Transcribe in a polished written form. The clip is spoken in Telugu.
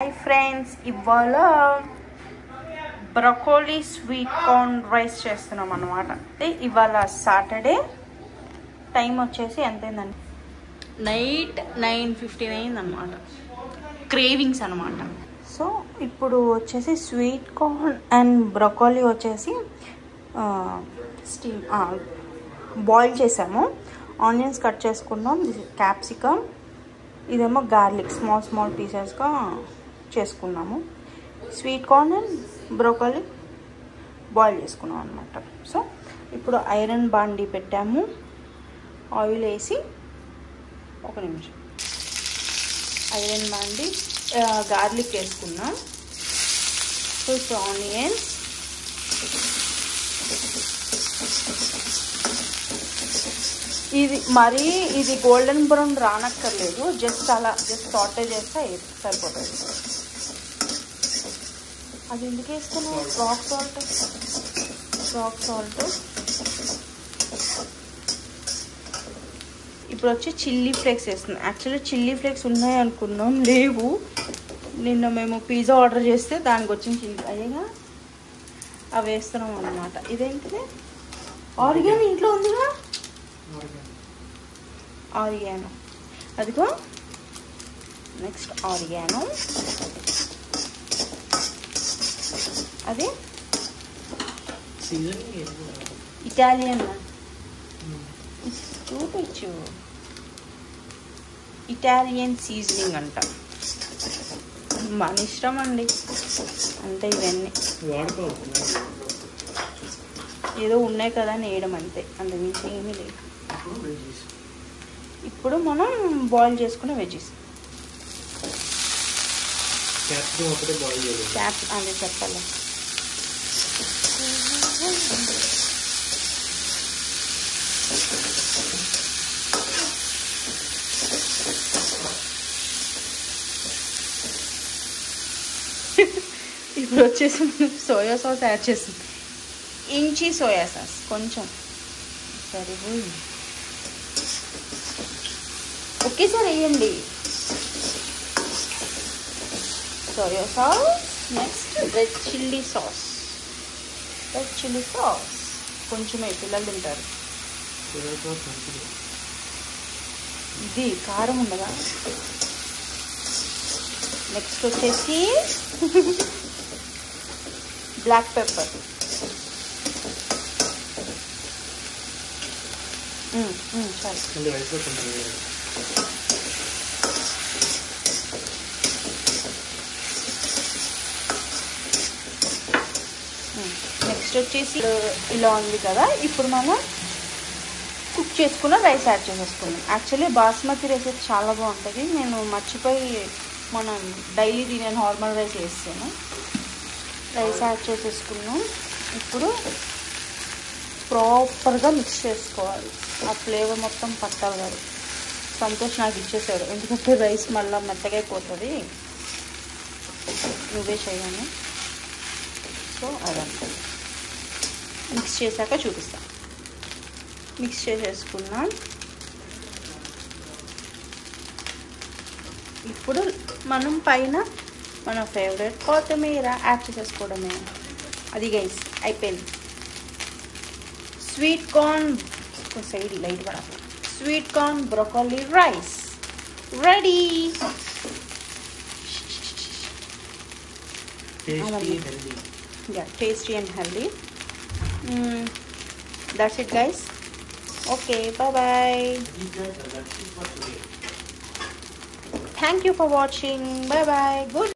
హాయ్ ఫ్రెండ్స్, ఇవాళ బ్రొకోలీ స్వీట్ కార్న్ రైస్ చేస్తున్నాం అన్నమాట. ఇవాళ సాటర్డే, టైం వచ్చేసి ఎంతైందండి, నైట్ 9:15 అయిందన్నమాట. క్రేవింగ్స్ అనమాట. సో ఇప్పుడు వచ్చేసి స్వీట్ కార్న్ అండ్ బ్రొకోలీ వచ్చేసి స్టీమ్ బాయిల్ చేసాము. ఆనియన్స్ కట్ చేసుకున్నాం, క్యాప్సికమ్, ఇదేమో గార్లిక్ స్మాల్ పీసెస్గా చేసుకున్నాము. Sweet corn and broccoli boil చేసుకున్నాం అనమాట. సో ఇప్పుడు ఐరన్ బాండీ పెట్టాము, ఆయిల్ వేసి ఒక నిమిషం ఐరన్ బాండీ గార్లిక్ వేసుకున్నాం. సో ఇప్పుడు ఆనియన్స్, ఇది గోల్డెన్ బ్రౌన్ రానక్కర్లేదు, జస్ట్ సాటే చేస్తే సరిపోతుంది. అది ఎందుకు వేస్తున్నావు? Rock salt. ఇప్పుడు వచ్చి చిల్లీ ఫ్లేక్స్ వేస్తున్నాం. యాక్చువల్లీ చిల్లీ ఫ్లేక్స్ ఉన్నాయి అనుకున్నాం, లేవు. నిన్న మేము పిజ్జా ఆర్డర్ చేస్తే దానికి వచ్చిన చిల్లీ అయ్యేగా అవి వేస్తున్నాం అన్నమాట. ఇదేంటిది? ఆరిగానో ఇంట్లో ఉందిగా, ఆరిగానో. అదిగో నెక్స్ట్ ఆరిగానో. అది ఇటాలియన్ చూపించు, ఇటాలియన్ సీజనింగ్ అంట. మన ఇష్టం అండి, అంటే ఇవన్నీ ఏదో ఉన్నాయి కదా అని వేయడం అంతే, అంతకుమించి ఏమీ లేదు. ఇప్పుడు మనం బాయిల్ చేసుకునే వెజ్జెస్, అదే చెప్పాలి. ఇప్పుడు వచ్చేసి సోయా సాస్ యాడ్ చేస్తుంది. ఇంచి సోయా సాస్ కొంచెం సరిపోయింది, ఒకేసారి వేయండి. Soya sauce, next red chilli sauce. కొంచెమే, పిల్లలు తింటారు. ఇది కారం ఉండదా? నెక్స్ట్ వచ్చేసి బ్లాక్ పెప్పర్. నెక్స్ట్ వచ్చేసి ఇలా ఉంది కదా, ఇప్పుడు మనం కుక్ చేసుకున్న రైస్ యాడ్ చేసేసుకున్నాం. యాక్చువల్లీ బాస్మతి రైస్ చాలా బాగుంటుంది. నేను మర్చిపోయి మనం డైలీ తినే నార్మల్ రైస్ వేస్తాను. రైస్ యాడ్ చేసేసుకున్నాం. ఇప్పుడు ప్రాపర్గా మిక్స్ చేసుకోవాలి, ఆ ఫ్లేవర్ మొత్తం పట్టాలి కదా. సంతోష్ నాకు ఇచ్చేసాడు, ఎందుకంటే రైస్ మళ్ళీ మెత్తగా అయిపోతుంది, నువ్వే చేయను. సో అదంతా మిక్స్ చేశాక చూపిస్తాను. మిక్స్ చేసేసుకున్నాం. ఇప్పుడు మనం పైన మన ఫేవరెట్ కొత్తిమీర యాడ్ చేసేసుకోవడమే. అది గైస్ అయిపోయింది. స్వీట్ కార్న్ సైడ్ లైట్ పడాలి. Sweet corn broccoli rice ready. Tasty and healthy. That's it guys. Okay, bye. Thank you for watching. Bye. Good.